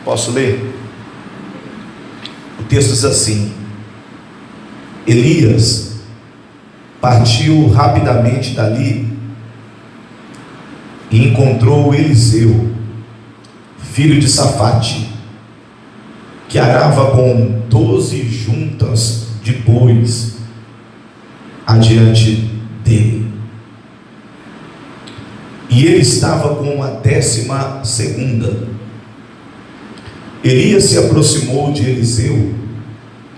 Posso ler? O texto diz assim: Elias partiu rapidamente dali e encontrou Eliseu, filho de Safate, que arava com 12 juntas de bois adiante dele. E ele estava com a 12ª. Elias se aproximou de Eliseu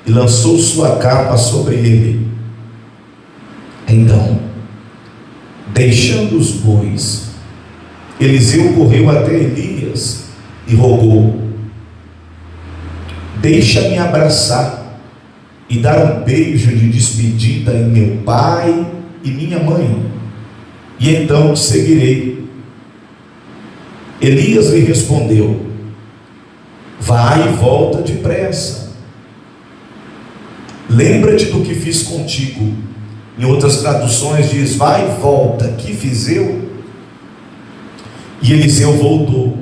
e lançou sua capa sobre ele. Então, deixando os bois, Eliseu correu até Elias e rogou: deixa-me abraçar e dar um beijo de despedida em meu pai e minha mãe, e então te seguirei. Elias lhe respondeu: vai e volta depressa. Lembra-te do que fiz contigo. Em outras traduções diz: vai e volta, que fiz eu? E Eliseu voltou,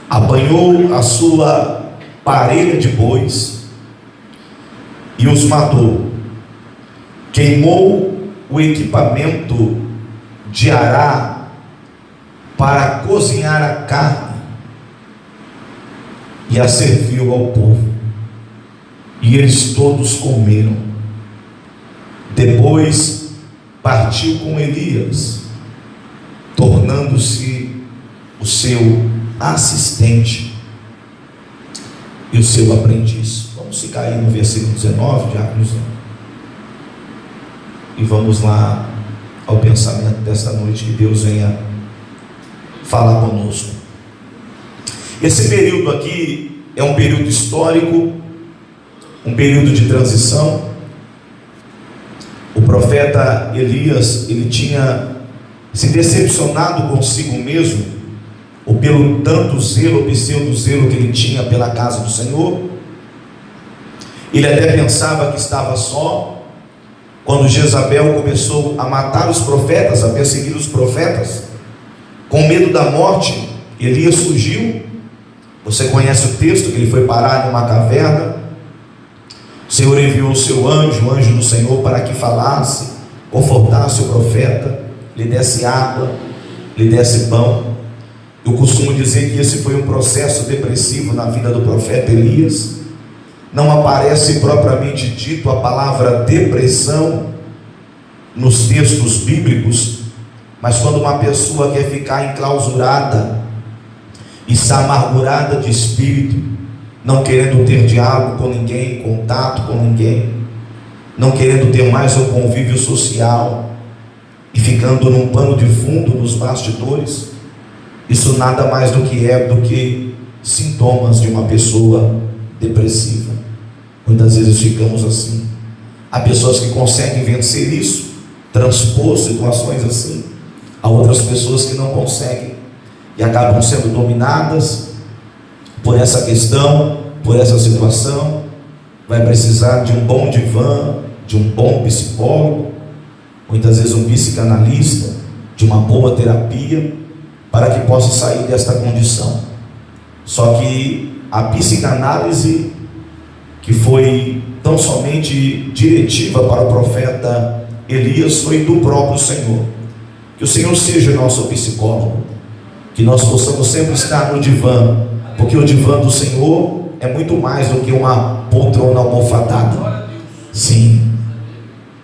apanhou a sua parelha de bois e os matou, queimou o equipamento de arar para cozinhar a carne e a serviu ao povo, e eles todos comeram. Depois partiu com Elias, tornando-se o seu assistente e o seu aprendiz. Vamos ficar aí no versículo 19, diácono Zé, e vamos lá ao pensamento desta noite. Que Deus venha falar conosco. Esse período aqui é um período histórico, um período de transição. O profeta Elias, ele tinha se decepcionado consigo mesmo, ou pelo tanto zelo, pseudo zelo que ele tinha pela casa do Senhor. Ele até pensava que estava só. Quando Jezabel começou a matar os profetas, a perseguir os profetas, com medo da morte, Elias fugiu. Você conhece o texto, que ele foi parar em uma caverna. O Senhor enviou o seu anjo, o anjo do Senhor, para que falasse, confortasse o profeta, lhe desse água, lhe desse pão. Eu costumo dizer que esse foi um processo depressivo na vida do profeta Elias. Não aparece propriamente dito a palavra depressão nos textos bíblicos, mas quando uma pessoa quer ficar enclausurada, está amargurada de espírito, não querendo ter diálogo com ninguém, contato com ninguém, não querendo ter mais um convívio social, e ficando num pano de fundo nos bastidores, isso nada mais do que sintomas de uma pessoa depressiva. Muitas vezes ficamos assim. Há pessoas que conseguem vencer isso, transpor situações assim. Há outras pessoas que não conseguem e acabam sendo dominadas por essa questão, por essa situação. Vai precisar de um bom divã, de um bom psicólogo, muitas vezes um psicanalista, de uma boa terapia, para que possa sair desta condição. Só que a psicanálise, que foi tão somente diretiva para o profeta Elias, foi do próprio Senhor. Que o Senhor seja nosso psicólogo, que nós possamos sempre estar no divã, porque o divã do Senhor é muito mais do que uma poltrona almofadada. Sim,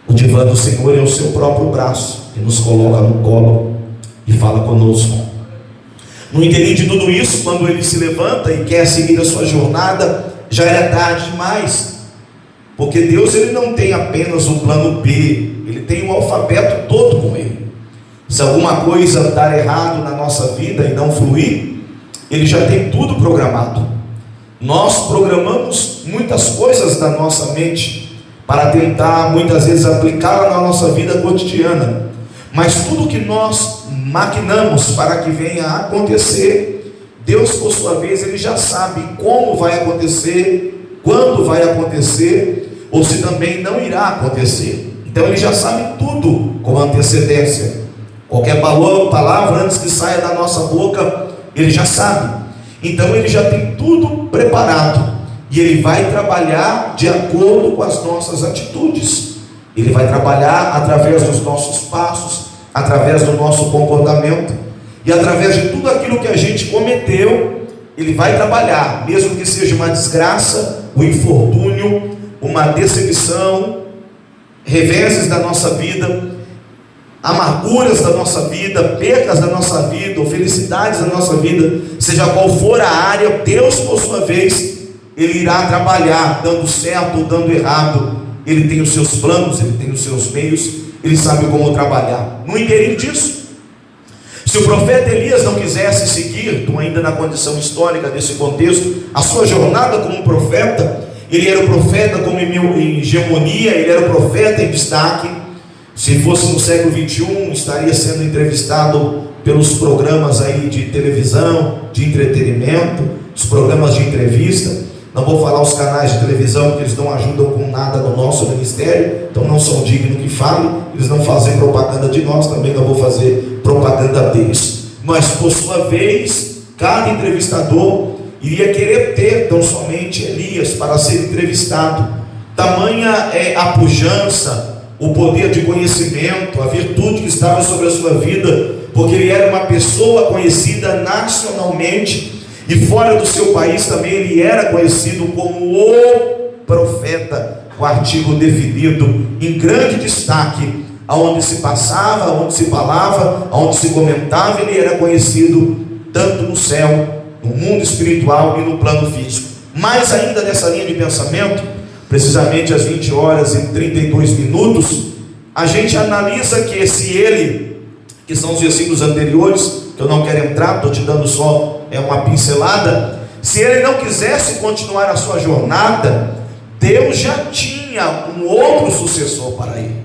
o divã do Senhor é o seu próprio braço, que nos coloca no colo e fala conosco. No interim de tudo isso, quando ele se levanta e quer seguir a sua jornada, já era tarde demais, porque Deus, ele não tem apenas um plano B, ele tem o alfabeto todo com ele. Se alguma coisa dar errado na nossa vida e não fluir, ele já tem tudo programado. Nós programamos muitas coisas na nossa mente para tentar muitas vezes aplicá-la na nossa vida cotidiana, mas tudo que nós maquinamos para que venha a acontecer, Deus, por sua vez, ele já sabe como vai acontecer, quando vai acontecer, ou se também não irá acontecer. Então ele já sabe tudo com antecedência. Qualquer palavra antes que saia da nossa boca, ele já sabe. Então ele já tem tudo preparado, e ele vai trabalhar de acordo com as nossas atitudes. Ele vai trabalhar através dos nossos passos, através do nosso comportamento, e através de tudo aquilo que a gente cometeu. Ele vai trabalhar, mesmo que seja uma desgraça, um infortúnio, uma decepção, reveses da nossa vida, amarguras da nossa vida, percas da nossa vida, ou felicidades da nossa vida, seja qual for a área, Deus, por sua vez, Ele irá trabalhar, dando certo ou dando errado. Ele tem os seus planos, Ele tem os seus meios, Ele sabe como trabalhar. No inteirinho disso, se o profeta Elias não quisesse seguir, estou ainda na condição histórica desse contexto, a sua jornada como profeta, ele era o profeta como em hegemonia, ele era o profeta em destaque. Se fosse no século 21, estaria sendo entrevistado pelos programas aí de televisão, de entretenimento, os programas de entrevista. Não vou falar os canais de televisão, porque eles não ajudam com nada no nosso ministério, então não são dignos que falem, eles não fazem propaganda de nós, também não vou fazer propaganda deles. Mas por sua vez, cada entrevistador iria querer ter tão somente Elias para ser entrevistado. Tamanha é a pujança, o poder de conhecimento, a virtude que estava sobre a sua vida, porque ele era uma pessoa conhecida nacionalmente, e fora do seu país também ele era conhecido como o profeta, com artigo definido, em grande destaque, aonde se passava, aonde se falava, aonde se comentava, ele era conhecido tanto no céu, no mundo espiritual e no plano físico. Mais ainda nessa linha de pensamento, precisamente às 20 horas e 32 minutos, a gente analisa que se ele, que são os versículos anteriores, que eu não quero entrar, estou te dando só uma pincelada, se ele não quisesse continuar a sua jornada, Deus já tinha um outro sucessor para ele,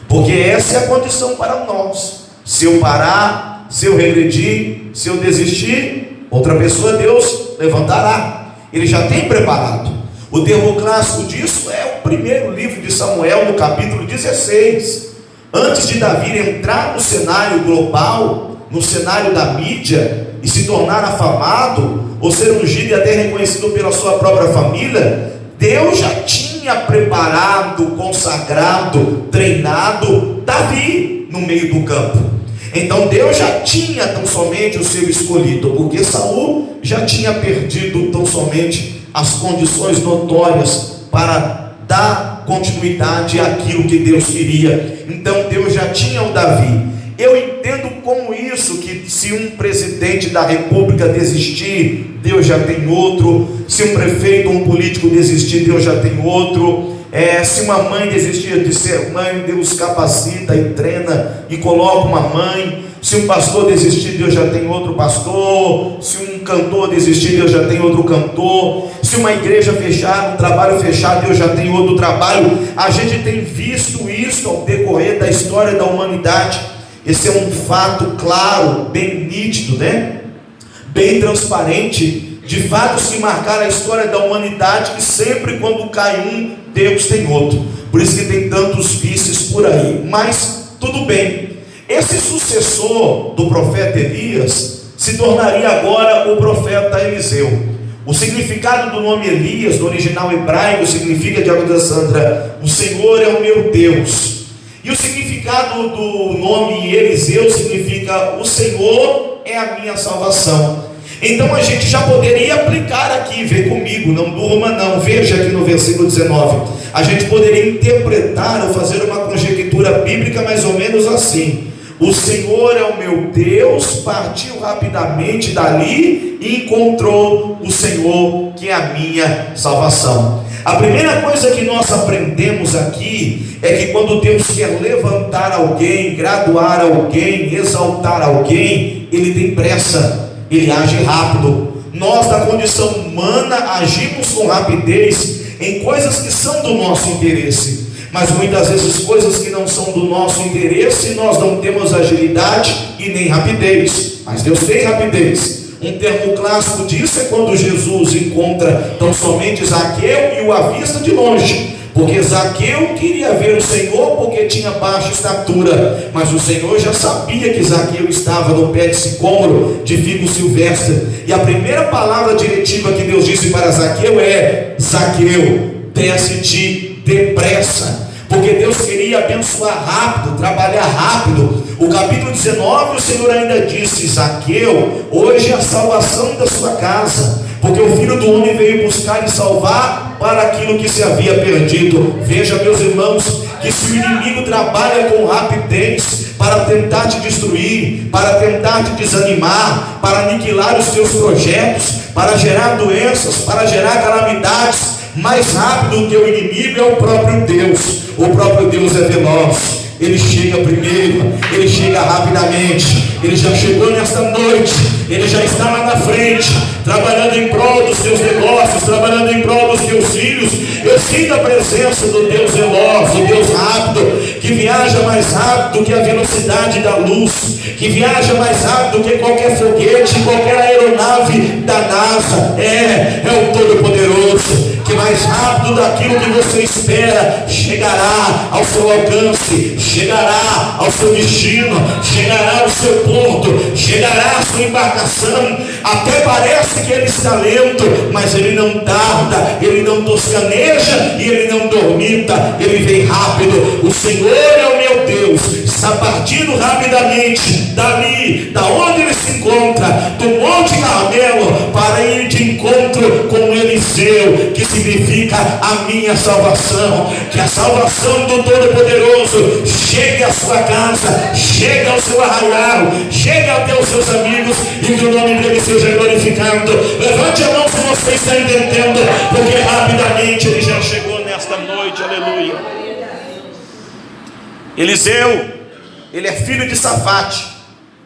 porque essa é a condição para nós. Se eu parar, se eu regredir, se eu desistir, outra pessoa Deus levantará. Ele já tem preparado. O termo clássico disso é o primeiro livro de Samuel, no capítulo 16. Antes de Davi entrar no cenário global, no cenário da mídia, e se tornar afamado, ou ser ungido e até reconhecido pela sua própria família, Deus já tinha preparado, consagrado, treinado Davi no meio do campo. Então Deus já tinha tão somente o seu escolhido, porque Saul já tinha perdido tão somente as condições notórias para dar continuidade àquilo que Deus queria. Então Deus já tinha o Davi. Eu entendo como isso, que se um presidente da república desistir, Deus já tem outro. Se um prefeito ou um político desistir, Deus já tem outro. Se uma mãe desistir de ser mãe, Deus capacita e treina e coloca uma mãe. Se um pastor desistir, Deus já tem outro pastor. Se um cantor desistir, Deus já tem outro cantor. Se uma igreja fechar, um trabalho fechar, Deus já tem outro trabalho. A gente tem visto isso ao decorrer da história da humanidade. Esse é um fato claro, bem nítido, né? Bem transparente, de fatos que marcaram a história da humanidade, que sempre quando cai um, Deus tem outro. Por isso que tem tantos vices por aí. Mas tudo bem. Esse sucessor do profeta Elias se tornaria agora o profeta Eliseu. O significado do nome Elias, no original hebraico, significa, de Alexandra, o Senhor é o meu Deus. E o significado do nome Eliseu significa: o Senhor é a minha salvação. Então a gente já poderia aplicar aqui, vem comigo, não durma não, veja aqui no versículo 19, a gente poderia interpretar ou fazer uma conjectura bíblica mais ou menos assim: o Senhor é o meu Deus, partiu rapidamente dali e encontrou o Senhor, que é a minha salvação. A primeira coisa que nós aprendemos aqui é que quando Deus quer levantar alguém, graduar alguém, exaltar alguém, Ele tem pressa, Ele age rápido. Nós, da condição humana, agimos com rapidez em coisas que são do nosso interesse, mas muitas vezes coisas que não são do nosso interesse, nós não temos agilidade e nem rapidez, mas Deus tem rapidez. Um termo clássico disso é quando Jesus encontra tão somente Zaqueu e o avista de longe, porque Zaqueu queria ver o Senhor porque tinha baixa estatura, mas o Senhor já sabia que Zaqueu estava no pé de sicômoro, de figo silvestre, e a primeira palavra diretiva que Deus disse para Zaqueu é: Zaqueu, desce-te depressa, porque Deus queria abençoar rápido, trabalhar rápido. O capítulo 19, o Senhor ainda disse: Zaqueu, hoje é a salvação da sua casa, porque o Filho do Homem veio buscar e salvar para aquilo que se havia perdido. Veja, meus irmãos, que se o inimigo trabalha com rapidez para tentar te destruir, para tentar te desanimar, para aniquilar os teus projetos, para gerar doenças, para gerar calamidades, mais rápido do que o inimigo é o próprio Deus. O próprio Deus é veloz, Ele chega primeiro, Ele chega rapidamente. Ele já chegou nesta noite, Ele já está lá na frente, trabalhando em prol dos teus negócios, trabalhando em prol dos teus filhos. Eu sinto a presença do Deus veloz, do Deus rápido, que viaja mais rápido que a velocidade da luz, que viaja mais rápido que qualquer foguete, qualquer aeronave da NASA. É o Todo-Poderoso, que mais rápido daquilo que você espera chegará ao seu alcance, chegará ao seu destino, chegará ao seu porto, chegará à sua embarcação. Até parece que ele está lento, mas ele não tarda, ele não toscaneja e ele não dormita, ele vem rápido. O Senhor é o meu Deus, está partindo rapidamente dali, da onde ele se encontra, do Monte Carmelo, para ir de encontro com Eliseu, que significa a minha salvação. Que a salvação do Todo-Poderoso chegue à sua casa, chegue ao seu arraial, chegue até os seus amigos, e que o nome dele seja glorificado. Levante a mão se você está entendendo, porque rapidamente ele já chegou nesta noite. Aleluia. Eliseu, ele é filho de Safate,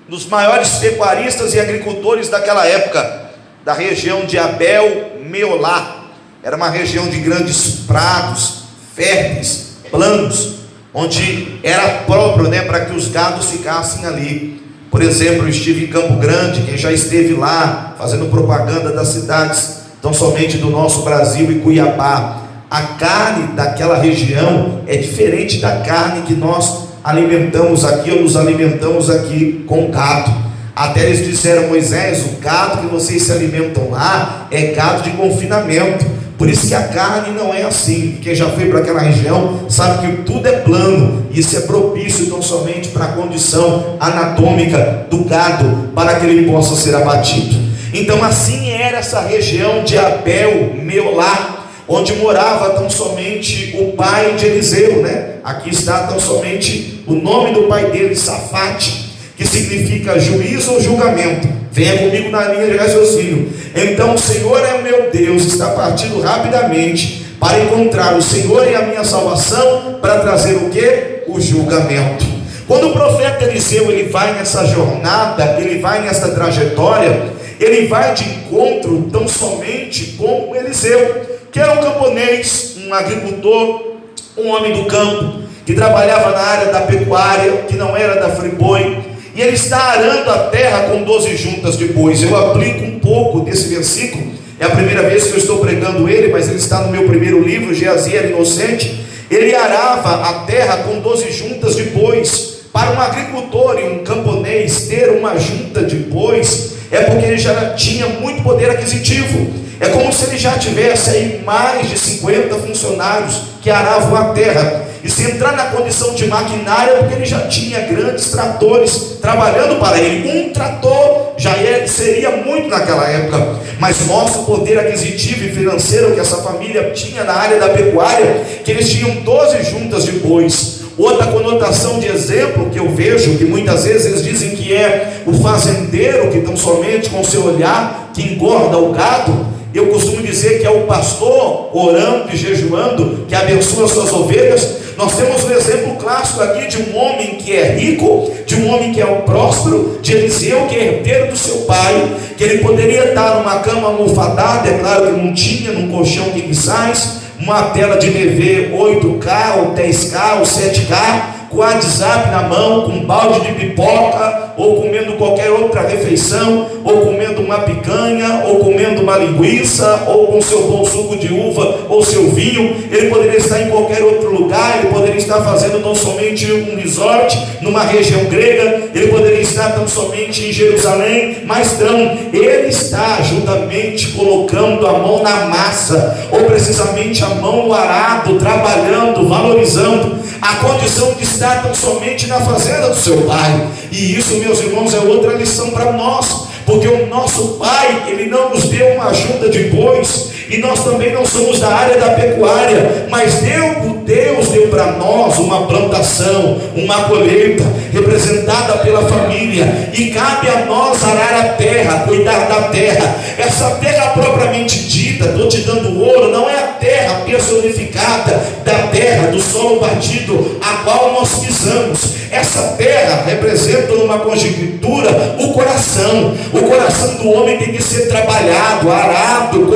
dos maiores pecuaristas e agricultores daquela época, da região de Abel-Meolá. Era uma região de grandes prados, férteis, planos, onde era próprio, para que os gados ficassem ali. Por exemplo, eu estive em Campo Grande. Quem já esteve lá fazendo propaganda das cidades, tão somente do nosso Brasil, e Cuiabá, a carne daquela região é diferente da carne que nós alimentamos aqui, ou nos alimentamos aqui com gado. Até eles disseram: Moisés, o gado que vocês se alimentam lá é gado de confinamento, por isso que a carne não é assim. Quem já foi para aquela região sabe que tudo é plano, e isso é propício tão somente para a condição anatômica do gado, para que ele possa ser abatido. Então assim era essa região de Abel-Meolá, onde morava tão somente o pai de Eliseu, Aqui está tão somente o nome do pai dele, Safate, que significa juízo ou julgamento. Venha comigo na linha de raciocínio. Então o Senhor é o meu Deus, está partindo rapidamente para encontrar o Senhor e a minha salvação, para trazer o que? O julgamento. Quando o profeta Eliseu ele vai nessa jornada, ele vai nessa trajetória, ele vai de encontro tão somente com Eliseu, que era um camponês, um agricultor, um homem do campo, que trabalhava na área da pecuária, que não era da friboi, e ele está arando a terra com 12 juntas de bois. Eu aplico um pouco desse versículo, é a primeira vez que eu estou pregando ele, mas ele está no meu primeiro livro, Geazi era inocente. Ele arava a terra com 12 juntas de bois. Para um agricultor e um camponês ter uma junta de bois, é porque ele já tinha muito poder aquisitivo. É como se ele já tivesse aí mais de 50 funcionários que aravam a terra. E se entrar na condição de maquinária, porque ele já tinha grandes tratores trabalhando para ele. Um trator já seria muito naquela época, mas mostra o poder aquisitivo e financeiro que essa família tinha na área da pecuária, que eles tinham 12 juntas de bois. Outra conotação de exemplo que eu vejo, que muitas vezes eles dizem que é o fazendeiro que tão somente com seu olhar que engorda o gado. Eu costumo dizer que é o pastor orando e jejuando que abençoa suas ovelhas. Nós temos um exemplo clássico aqui de um homem que é rico, de um homem que é o próspero, de Eliseu, que é herdeiro do seu pai, que ele poderia estar numa cama almofadada, é claro que não tinha, num colchão king size, uma tela de TV 8K ou 10K ou 7K, com o WhatsApp na mão, com um balde de pipoca, ou comendo qualquer outra refeição, ou comendo uma picanha, ou comendo uma linguiça, ou com seu bom suco de uva, ou seu vinho. Ele poderia estar em qualquer outro lugar, ele poderia estar fazendo tão somente um resort, numa região grega, ele poderia estar tão somente em Jerusalém, mas não, ele está juntamente colocando a mão na massa, ou precisamente a mão no arado, trabalhando, valorizando a condição de estar tão somente na fazenda do seu pai. E isso, meus irmãos, é outra lição para nós, porque o nosso pai, ele não nos deu uma junta de bois, e nós também não somos da área da pecuária, mas Deus deu para nós uma plantação, uma colheita, representada pela família, e cabe a nós arar a terra, cuidar da terra. Essa terra propriamente dita, estou te dando ouro, não é a terra personificada da terra, do solo batido, a qual nós pisamos. Essa terra representa numa conjectura o coração. O coração do homem tem que ser trabalhado, arado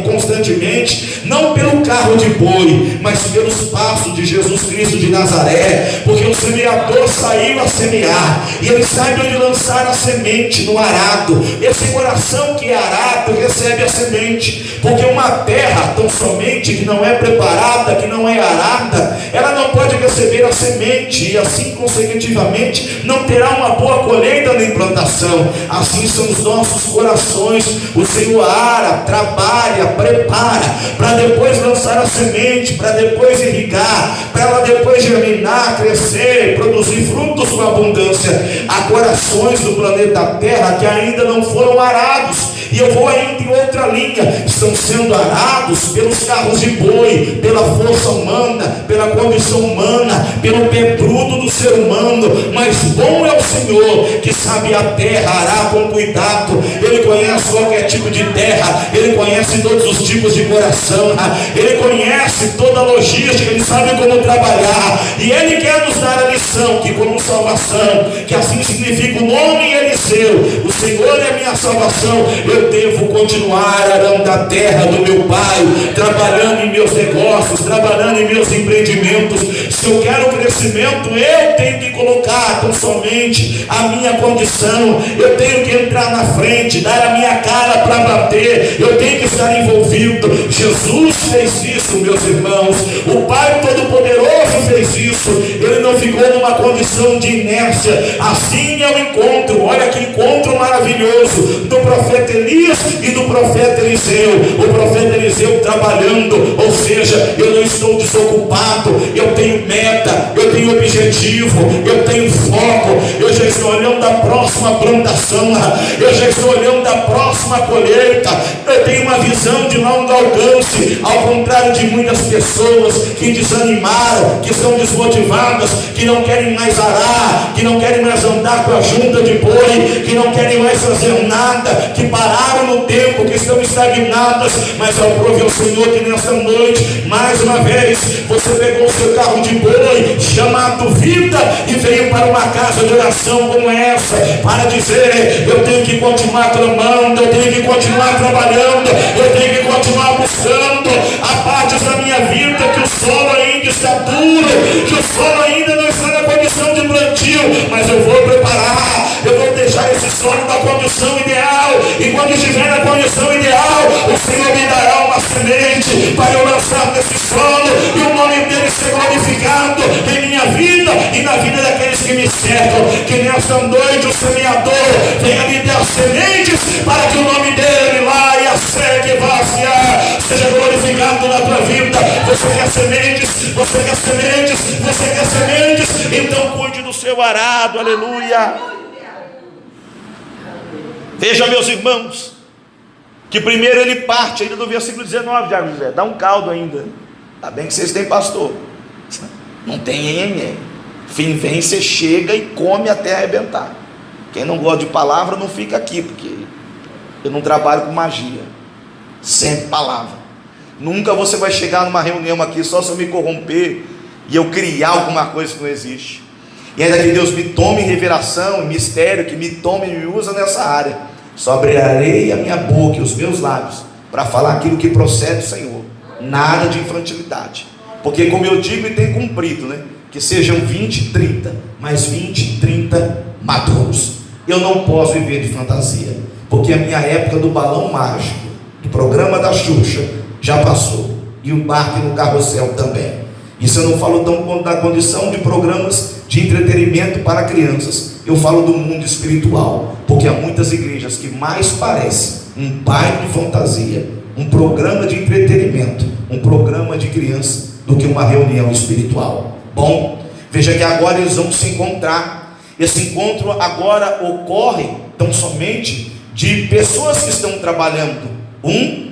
constantemente, não pelo carro de boi, mas pelos passos de Jesus Cristo de Nazaré, porque o semeador saiu a semear, e ele sabe onde lançar a semente no arado. Esse coração que é arado recebe a semente, porque uma terra tão somente que não é preparada, que não é arada, ela não pode receber a semente, e assim consecutivamente não terá uma boa colheita nem plantação. Assim são os nossos corações. O Senhor ara, trabalha, prepara, para depois lançar a semente, para depois irrigar, para ela depois germinar, crescer, produzir frutos com abundância. Há corações do planeta Terra que ainda não foram arados, e eu vou ainda em outra linha, estão sendo arados pelos carros de boi, pela força humana, pela condição humana, pelo pé bruto do ser humano. Mas bom é o Senhor, que sabe a terra arar com cuidado. Ele conhece qualquer tipo de terra, ele conhece todos os tipos de coração, ele conhece toda a logística, ele sabe como trabalhar, e ele quer nos dar a lição, que como salvação, que assim significa o nome Eliseu, o Senhor é a minha salvação, eu devo continuar arando a terra do meu pai, trabalhando em meus negócios, trabalhando em meus empreendimentos. Se eu quero crescimento, eu tenho que colocar tão somente a minha condição, eu tenho que entrar na frente, dar a minha cara para bater, eu tenho que estar envolvido. Jesus fez isso, meus irmãos, o Pai Todo-Poderoso fez isso, ele não ficou numa condição de inércia. Assim é o encontro, olha que encontro maravilhoso do profeta Elias e do profeta Eliseu. O profeta Eliseu trabalhando, ou seja, eu não estou desocupado, eu tenho meta, eu tenho objetivo, eu tenho foco, eu já estou olhando da próxima plantação, eu já estou olhando da próxima colheita, eu tenho uma visão de longo alcance, ao contrário de muitas pessoas que desanimaram, que estão desmotivadas, que não querem mais arar, que não querem mais andar com a junta de boi, que não querem mais fazer nada, que pararam no tempo, que estão estagnadas. Mas eu aprove ao Senhor que nessa noite, mais uma vez, você pegou o seu carro de boi, chamado vida, e veio para uma casa de oração como essa, para dizer: eu tenho que continuar clamando, eu tenho que continuar trabalhando, eu tenho que continuar buscando. Há partes da minha vida que o solo ainda está duro, que o solo ainda não está na condição de plantio, mas eu vou preparar, eu vou deixar esse solo na condição ideal, e quando estiver na condição ideal, o Senhor me dará uma semente para eu lançar nesse solo, e o nome dele ser glorificado em minha vida e na vida daqueles que me cercam. Que nesta noite o semeador venha me dar sementes, para que o nome dele lá e a segue vaciar seja glorificado na tua vida. Você quer sementes? Você quer sementes? Você quer sementes? Então cuide do seu arado, aleluia. Veja, meus irmãos, que primeiro ele parte ainda do versículo 19 de Água José, dá um caldo ainda. Tá bem que vocês têm pastor, não tem fim vem, você chega e come até arrebentar. Quem não gosta de palavra não fica aqui, porque eu não trabalho com magia, sempre palavra. Nunca você vai chegar numa reunião aqui só se eu me corromper e eu criar alguma coisa que não existe. E ainda que Deus me tome em revelação, em mistério, que me tome e me usa nessa área, só abrirei a minha boca e os meus lábios para falar aquilo que procede do Senhor. Nada de infantilidade, porque como eu digo e tenho cumprido, que sejam 20, 30, mas 20, 30 maduros. Eu não posso viver de fantasia, porque a minha época do balão mágico, do programa da Xuxa, já passou, e o barco no carrossel também. Isso eu não falo tão da condição de programas de entretenimento para crianças, eu falo do mundo espiritual, porque há muitas igrejas que mais parecem um baile de fantasia, um programa de entretenimento, um programa de criança, do que uma reunião espiritual. Bom, veja que agora eles vão se encontrar. Esse encontro agora ocorre tão somente de pessoas que estão trabalhando.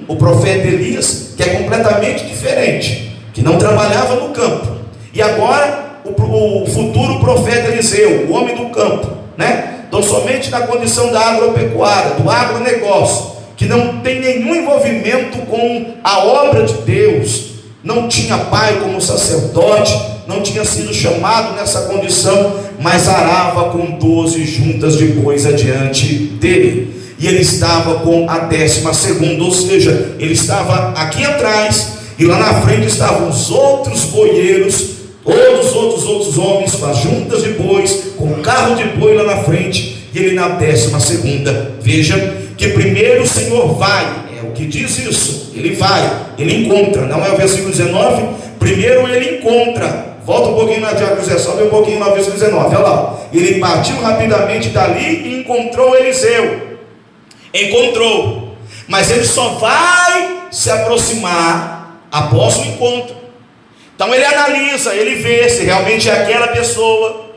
O profeta Elias, que é completamente diferente, que não trabalhava no campo, e agora o futuro profeta Eliseu, o homem do campo, né? Então somente na condição da agropecuária, do agronegócio, que não tem nenhum envolvimento com a obra de Deus, não tinha pai como sacerdote, não tinha sido chamado nessa condição, mas arava com 12 juntas de bois adiante dele, e ele estava com a 12ª, ou seja, ele estava aqui atrás, e lá na frente estavam os outros boieiros, todos os outros homens com as juntas de bois, com o carro de boi lá na frente, e ele na 12ª. Veja que primeiro o Senhor vai, é o que diz isso, ele vai, ele encontra, não é o versículo 19, primeiro ele encontra, volta um pouquinho na Tiago José, sobe um pouquinho no versículo 19, olha lá, ele partiu rapidamente dali e encontrou Eliseu, encontrou, mas ele só vai se aproximar após o encontro. Então ele analisa, ele vê se realmente é aquela pessoa,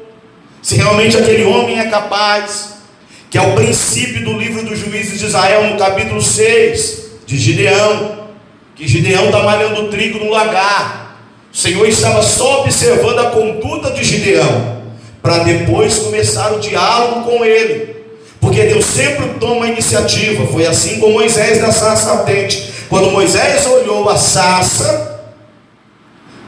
se realmente aquele homem é capaz, que é o princípio do livro dos Juízes de Israel, no capítulo 6, de Gideão, que Gideão está malhando trigo no lagar. O Senhor estava só observando a conduta de Gideão, para depois começar o diálogo com ele, porque Deus sempre toma a iniciativa. Foi assim com Moisés na sarça ardente. Quando Moisés olhou a sarça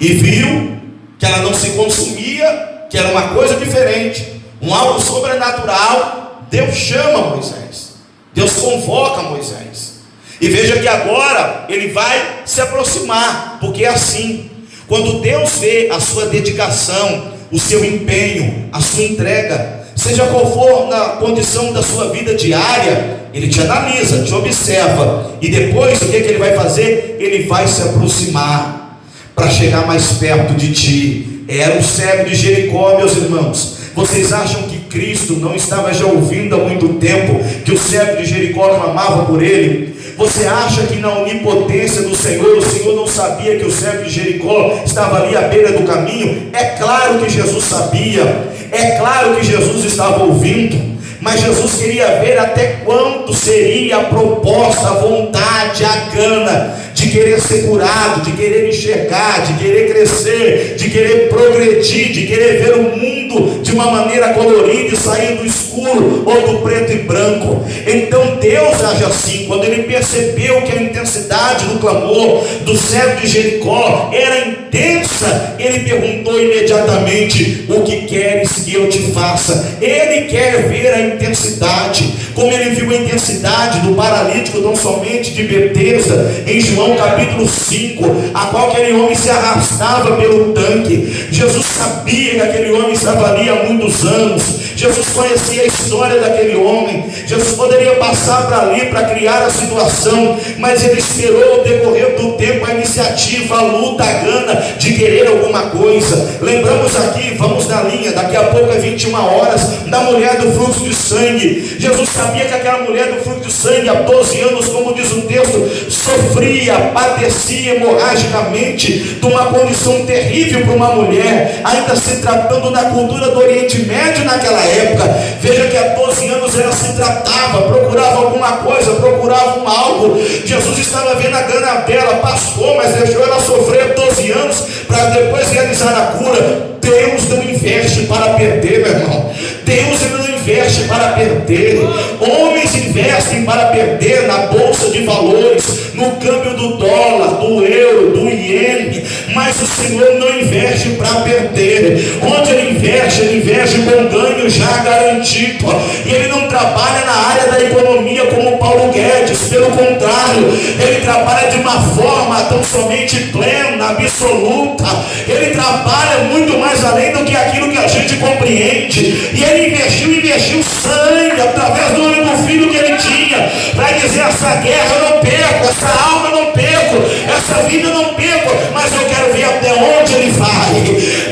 e viu que ela não se consumia, que era uma coisa diferente, um algo sobrenatural, Deus chama Moisés, Deus convoca Moisés, e veja que agora ele vai se aproximar, porque é assim, quando Deus vê a sua dedicação, o seu empenho, a sua entrega, seja qual for na condição da sua vida diária, ele te analisa, te observa, e depois o que ele vai fazer? Ele vai se aproximar, para chegar mais perto de ti. Era o cego de Jericó, meus irmãos. Vocês acham que Cristo não estava já ouvindo há muito tempo que o cego de Jericó clamava por ele? Você acha que na onipotência do Senhor, o Senhor não sabia que o cego de Jericó estava ali à beira do caminho? É claro que Jesus sabia, é claro que Jesus estava ouvindo, mas Jesus queria ver até quanto seria a proposta, a vontade, a gana de querer ser curado, de querer enxergar, de querer crescer, de querer progredir, de querer ver o mundo de uma maneira colorida e sair do escuro ou do preto e branco. Então Deus age assim. Quando ele percebeu que a intensidade do clamor do cego de Jericó era intensa, ele perguntou imediatamente: o que queres que eu te faça? Ele quer ver a intensidade, como ele viu a intensidade do paralítico tão somente de Betesda, em João capítulo 5, a qual aquele homem se arrastava pelo tanque. Jesus sabia que aquele homem estava ali há muitos anos, Jesus conhecia a história daquele homem, Jesus poderia passar para ali para criar a situação, mas ele esperou o decorrer do tempo, a iniciativa, a luta, a gana de querer alguma coisa. Lembramos aqui, vamos na linha, daqui a pouco é 21 horas, da mulher do fluxo de sangue. Jesus sabia que aquela mulher do fluxo de sangue, há 12 anos, como diz o texto, sofria, padecia hemorragicamente, de uma condição terrível para uma mulher, ainda se tratando da cultura do Oriente Médio naquela época. Veja que há 12 anos ela se tratava, procurava alguma coisa, procurava algo. Jesus estava vendo a gana dela, passou, mas deixou ela sofrer 12 anos para depois realizar a cura. Deus não investe para perder, meu irmão. Deus não investe para perder. Homens investem para perder na bolsa de valores, no câmbio do dólar, do euro, do iene, mas o Senhor não investe para perder. Onde ele investe com ganho já garantido. E ele não trabalha na área da economia como Paulo Guedes, pelo contrário, Ele trabalha de uma forma tão somente plena, absoluta. Ele trabalha muito mais além do que aquilo que a gente compreende. E Ele investiu sangue através do único filho que Ele tinha, para dizer: essa guerra eu não perco, essa alma eu não perco, essa vida eu não perco, mas eu quero ver até onde Ele vai.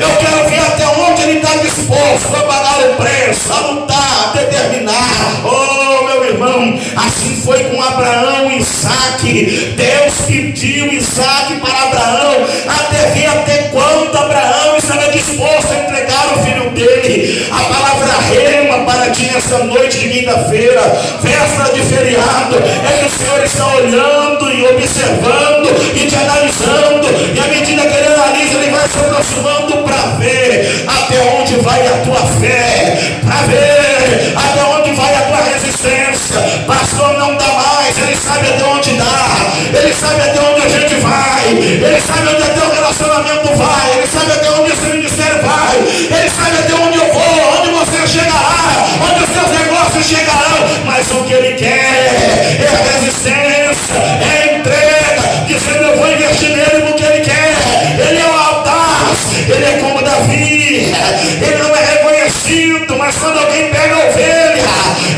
Eu quero ver até onde Ele está disposto a pagar o preço, a lutar, a determinar. Oh, meu irmão, assim foi com Abraão e Isaque. Deus pediu Isaque para Abraão, até ver até quando Abraão estava disposto a entregar o filho dele. A palavra rema para ti nessa noite de quinta-feira, véspera de feriado, é que o Senhor está olhando e observando e te analisando, e à medida que Ele analisa, Ele vai se aproximando para ver até onde vai a tua fé, para ver até onde vai a tua resistência. Pastor, não dá mais. Ele sabe até onde dá, Ele sabe até onde a gente vai, Ele sabe onde até o relacionamento vai, Ele sabe até onde esse ministério vai, Ele sabe até onde eu vou, onde você chegará, onde os seus negócios chegarão. Mas o que Ele quer é a resistência, é a entrega, dizendo: eu vou investir nele porque Ele quer. Ele é o audaz, Ele é como Davi, Ele não é reconhecido, mas quando alguém pega a ovelha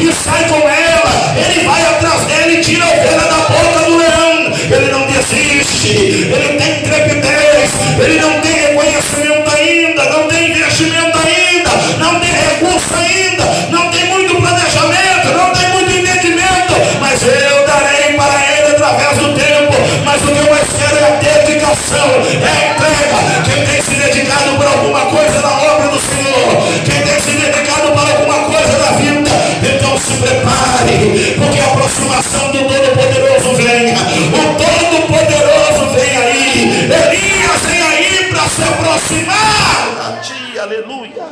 e sai com ela, Ele vai atrás dela e tira a ovelha da boca do leão. Ele não desiste, Ele tem intrepidez, Ele não tem reconhecimento ainda, não tem investimento ainda, não tem recurso ainda, não tem muito planejamento, não tem muito entendimento, mas eu darei para ele através do tempo. Mas o que eu mais quero é a dedicação, é a entrega. Quem tem se dedicado por alguma coisa na obra do Senhor, quem tem se dedicado para alguma coisa na vida, então se prepare, porque a aproximação do Todo-Poderoso vem. O Todo-Poderoso vem aí. Elias vem aí para se aproximar da ti. Aleluia.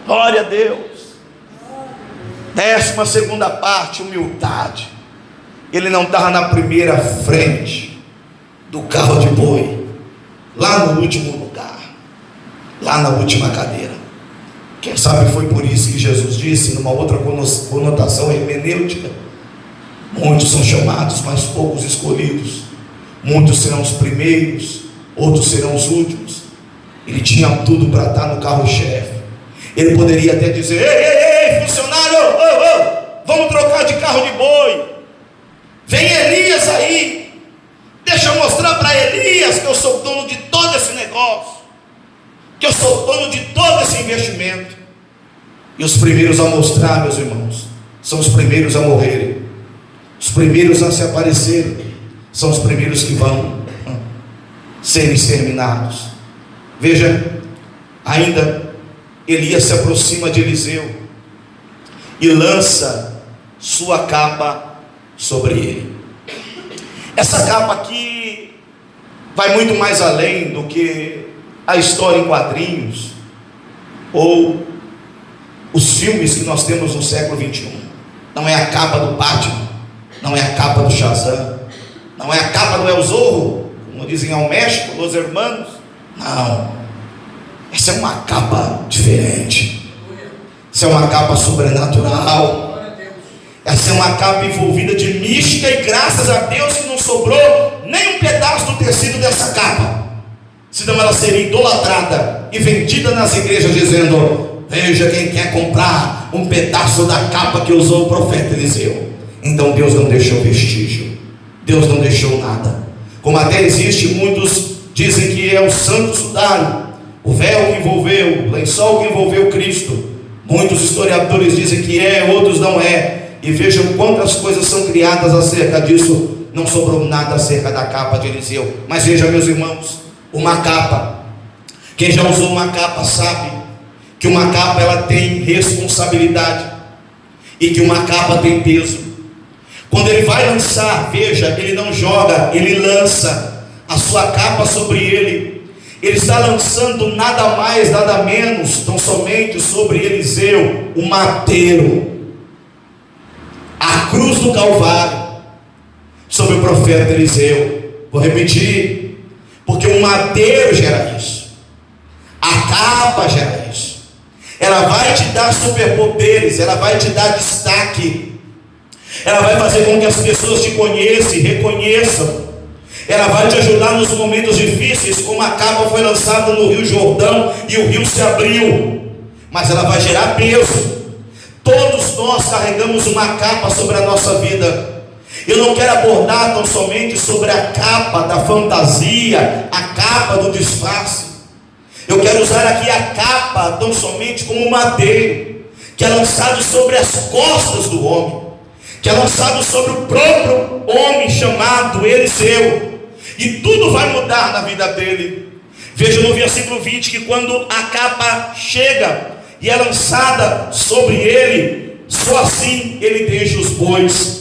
Glória a Deus. 12ª parte, humildade. Ele não estava na primeira frente do carro de boi, lá no último lugar, lá na última cadeira. Quem sabe foi por isso que Jesus disse, numa outra conotação hermenêutica: muitos são chamados, mas poucos escolhidos. Muitos serão os primeiros, outros serão os últimos. Ele tinha tudo para estar no carro-chefe. Ele poderia até dizer: ei, funcionário, vamos trocar de carro de boi. Vem Elias aí, deixa eu mostrar para Elias que eu sou dono de todo esse negócio, que eu sou dono de todo esse investimento. E os primeiros a mostrar, meus irmãos, são os primeiros a morrerem. Os primeiros a se aparecerem são os primeiros que vão ser exterminados. Veja, ainda Elias se aproxima de Eliseu e lança sua capa sobre ele. Essa capa aqui vai muito mais além do que a história em quadrinhos ou os filmes que nós temos no século 21. Não é a capa do Batman, não é a capa do Shazam, não é a capa do El Zorro, como dizem ao México, Los Hermanos. Não, essa é uma capa diferente. Essa é uma capa sobrenatural. Essa é uma capa envolvida de mística, e graças a Deus que não sobrou nem um pedaço do tecido dessa capa, senão ela seria idolatrada e vendida nas igrejas, dizendo: veja quem quer comprar um pedaço da capa que usou o profeta Eliseu. Então Deus não deixou vestígio, Deus não deixou nada. Como até existe, muitos dizem que é o santo sudário, o véu que envolveu, o lençol que envolveu Cristo. Muitos historiadores dizem que é, outros não é. E vejam quantas coisas são criadas acerca disso. Não sobrou nada acerca da capa de Eliseu. Mas veja, meus irmãos, uma capa, quem já usou uma capa sabe que uma capa ela tem responsabilidade e que uma capa tem peso. Quando ele vai lançar, veja, ele não joga, ele lança a sua capa sobre ele. Ele está lançando nada mais, nada menos, tão somente sobre Eliseu, o madeiro, a cruz do Calvário, sobre o profeta Eliseu. Vou repetir, porque o madeiro gera isso, a capa gera isso. Ela vai te dar superpoderes, ela vai te dar destaque. Ela vai fazer com que as pessoas te conheçam e reconheçam. Ela vai te ajudar nos momentos difíceis, como a capa foi lançada no Rio Jordão e o rio se abriu. Mas ela vai gerar peso. Todos nós carregamos uma capa sobre a nossa vida. Eu não quero abordar tão somente sobre a capa da fantasia, a capa do disfarce. Eu quero usar aqui a capa tão somente como um madeiro, que é lançado sobre as costas do homem, que é lançado sobre o próprio homem chamado Eliseu, e tudo vai mudar na vida dele. Veja no versículo 20 que quando a capa chega e é lançada sobre ele, só assim ele deixa os bois.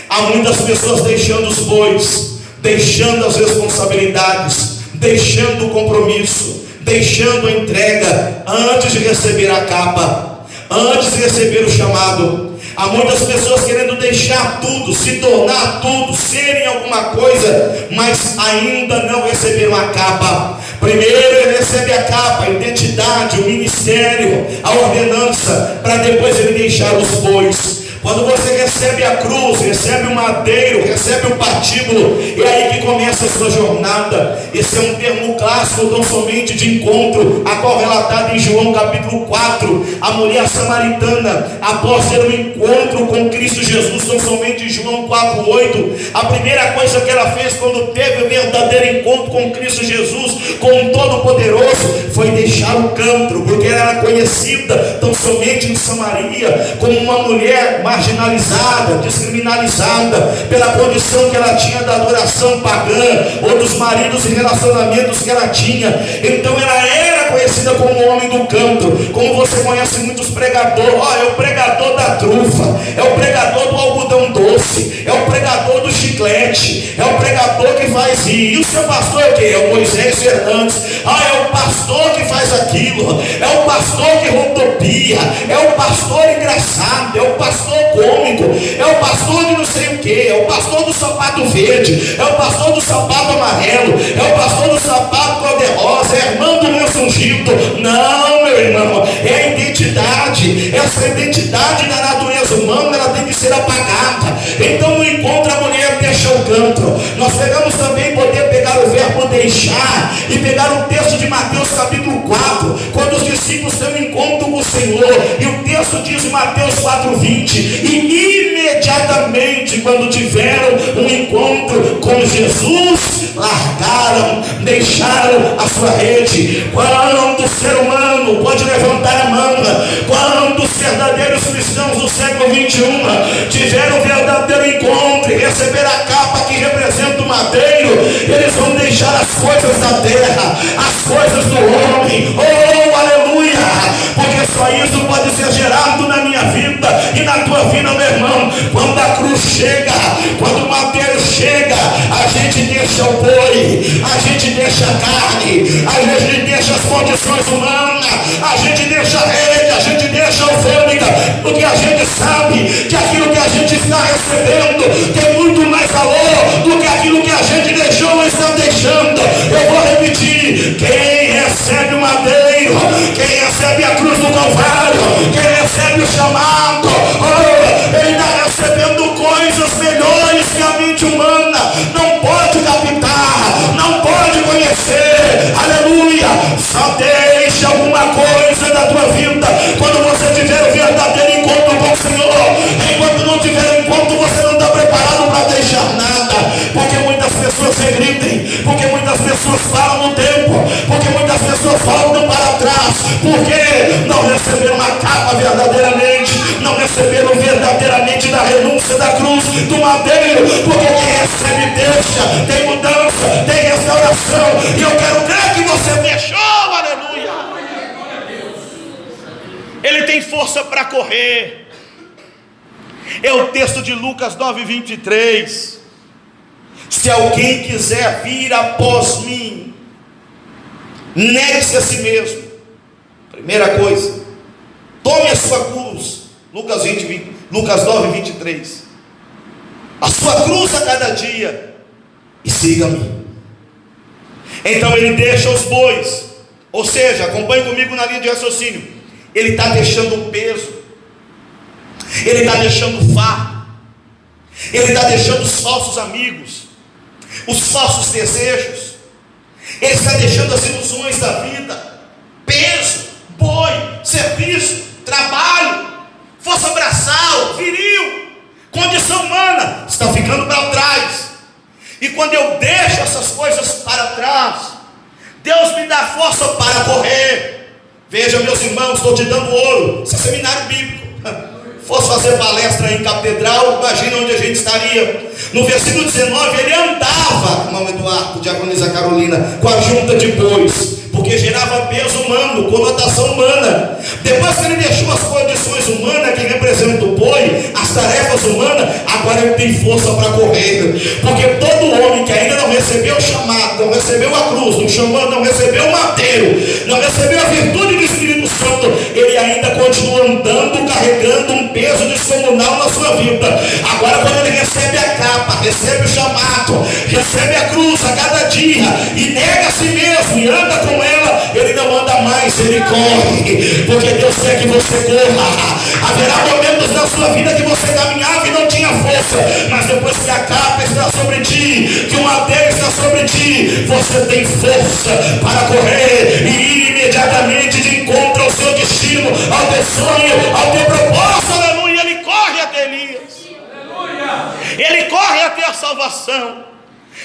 Há muitas pessoas deixando os bois, deixando as responsabilidades, deixando o compromisso, deixando a entrega antes de receber a capa, antes de receber o chamado. Há muitas pessoas querendo deixar tudo, se tornar tudo, serem alguma coisa, mas ainda não receberam a capa. Primeiro ele recebe a capa, a identidade, o ministério, a ordenança, para depois ele deixar os bois. Quando você recebe a cruz, recebe o madeiro, recebe o patíbulo, é aí que começa a sua jornada. Esse é um termo clássico, tão somente de encontro, a qual relatado em João capítulo 4, a mulher samaritana, após ter um encontro com Cristo Jesus, tão somente em João 4:8, a primeira coisa que ela fez quando teve o verdadeiro encontro com Cristo Jesus, com o Todo-Poderoso, foi deixar o campo, porque ela era conhecida tão somente em Samaria como uma mulher marginalizada, descriminalizada pela condição que ela tinha da adoração pagã ou dos maridos e relacionamentos que ela tinha. Então ela era conhecida como o homem do campo, como você conhece muitos pregadores. É o pregador da trufa, é o pregador do algodão doce, é o pregador do chiclete, é o pregador que faz isso. E o seu pastor é quem? É o Moisés Fernandes. É o pastor que faz aquilo, é o pastor que rodopia, é o pastor engraçado, é o pastor cômico, é o pastor de não sei o que, é o pastor do sapato verde, é o pastor do sapato amarelo, é o pastor do sapato cor-de-rosa, é irmão do lenço ungido. Não, meu irmão, é a identidade. Essa identidade da natureza humana, ela tem que ser apagada. Então no encontro a mulher deixa o canto. Nós pegamos também poder pegar o verbo deixar e pegar o texto de Mateus capítulo 4, quando os discípulos têm um encontro com o Senhor, e o texto diz em Mateus 4:20, e imediatamente quando tiveram um encontro com Jesus, largaram, deixaram a sua rede. Quando o ser humano pode levantar a mão, quando os verdadeiros cristãos do século 21 tiveram o verdadeiro encontro e receber a capa que representa o madeiro, eles vão deixar as coisas da terra, as coisas do homem. Oh, aleluia! Porque só isso pode ser gerado na minha vida e na tua vida, meu irmão. Quando a cruz chega, quando o madeiro chega, a gente deixa o boi, a gente deixa a carne, a gente deixa as condições humanas, a gente deixa a rede, a gente deixa a alfândega, porque a gente sabe que aquilo que a gente está recebendo tem muito mais valor do que aquilo que a gente deixou ou está deixando. Eu vou repetir: quem recebe o madeiro, quem recebe a cruz do Calvário, quem recebe o chamado, ele está recebendo coisas melhores que a mente humana não pode captar, não pode conhecer. Aleluia! Só deixa alguma coisa da tua vida quando você tiver o verdadeiro encontro com o Senhor. Enquanto não tiver encontro, você não está preparado para deixar nada, porque muitas pessoas regridem, porque muitas pessoas falam no tempo, porque muitas pessoas voltam para trás, porque não receberam a capa verdadeiramente, não receberam verdadeiramente da renúncia da cruz, do madeiro. Porque quem recebe deixa, tem mudança, tem restauração, e eu quero crer que você deixou. Aleluia! Ele tem força para correr. É o texto de Lucas 9:23. Se alguém quiser vir após mim, negue-se a si mesmo. Primeira coisa, tome a sua cruz. Lucas 9:23. A sua cruz a cada dia e siga-me. Então ele deixa os bois, ou seja, acompanhe comigo na linha de raciocínio. Ele está deixando o peso, ele está deixando o fardo, Ele está deixando os falsos amigos, os falsos desejos. Ele está deixando as ilusões da vida, peso, boi, serviço, trabalho, força braçal, viril, condição humana, está ficando para trás. E quando eu deixo essas coisas para trás, Deus me dá força para correr. Veja, meus irmãos, estou te dando ouro. Isso é seminário bíblico. Fosse fazer palestra em catedral, imagina onde a gente estaria. No versículo 19, ele andava, irmão Eduardo, diaconisa Carolina, com a junta de bois, porque gerava peso humano, conotação humana. Depois que ele deixou as condições humanas, que representam o boi, as tarefas humanas, agora ele tem força para correr. Porque todo homem que ainda não recebeu o chamado, não recebeu a cruz, não recebeu o madeiro, não recebeu a virtude do Espírito Santo, ele ainda continua andando, carregando um peso descomunal na sua vida. Agora, quando ele recebe a capa, recebe o chamado, recebe a cruz a cada dia, e nega a si mesmo, e anda com ela, ele não anda mais, ele corre, porque Deus quer que você corra. Haverá momentos na sua vida que você caminhava e não tinha força, mas depois que a capa está sobre ti, que o madeiro está sobre ti, você tem força para correr e ir imediatamente de encontro ao seu destino, ao teu sonho, ao teu propósito. Aleluia. Ele corre até Elias, ele corre até a salvação.